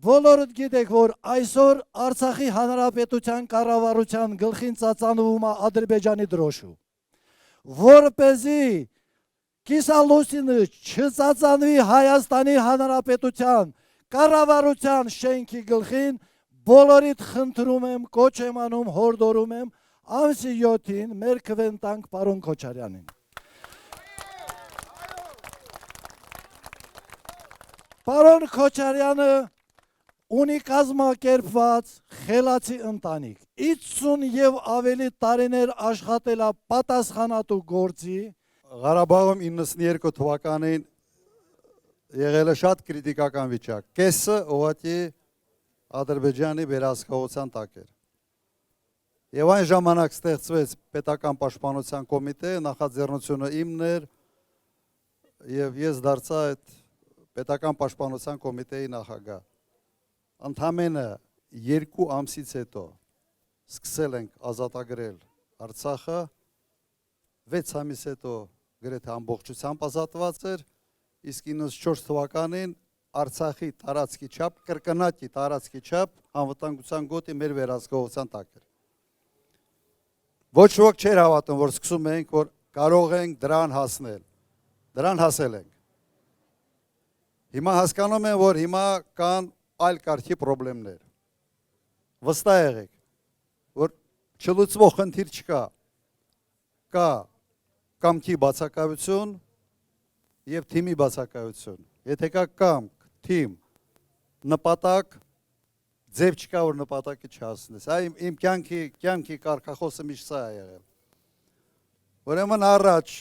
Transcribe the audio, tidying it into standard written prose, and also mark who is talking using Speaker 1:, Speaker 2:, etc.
Speaker 1: Բոլորդ գիտեք, որ այսօր Արցախի Հանրապետության կառավարության գլխին ծածանվում է Ադրբեջանի դրոշը, որպեսզի կիսալուսինը չծածանվի Հայաստանի Հանրապետության կառավարության շենքի գլխին, բոլորիդ խնդրում եմ, կոչ եմ անում, հորդորում եմ, ամսի 7-ին մեր քվեն տանք պարոն Քոչարյանին։ Պարոն Քոչարյանը ունի կազմակերպված խելացի ընտանիք, 50 եւ ավելի տարիներ աշխատել է պատասխանատու գործի։
Speaker 2: Ղարաբաղում 92 թվականին եղել է շատ քրիտիկական վիճակ։ Կեսը ուղղակի Ադրբեջանի վերահսկողության տակ էր։ Եվ այն ժամանակ ստեղծվեց պետական պաշտպանության կոմիտե, նախաձեռնությունը իմն էր, եւ ես դարձա այդ պետական պաշտպանության կոմիտեի նախագահ։ Ընդամենը 2 ամսից հետո սկսել ենք ազատագրել Արցախը, 6 ամիս հետո գրեթե ամբողջությամբ ազատված էր, իսկ 94 թվականին Արցախի տարածքի չափ, կրկնակի տարածքի չափ անվտանգության գոտի մեր վերահսկողության տակ էր։ Ոչ ոք չէր հավատում, որ սկսում ենք, որ կարող ենք դրան հասնել։ Դրան հասել ենք։ Հիմա հասկանում եմ, որ հիմա կան այլ կարգի խնդիրներ։ Վստահ եղեք, որ չլուծվող խնդիր չկա։ Կա կամքի բացակայություն եւ թիմի բացակայություն։ Եթե կա կամք, թիմ, նպատակ, ձև չկա, որ նպատակի չհասնես։ Այ իմ կյանքի կարգախոսը միշտ սա է եղել։ Ուրեմն առաջ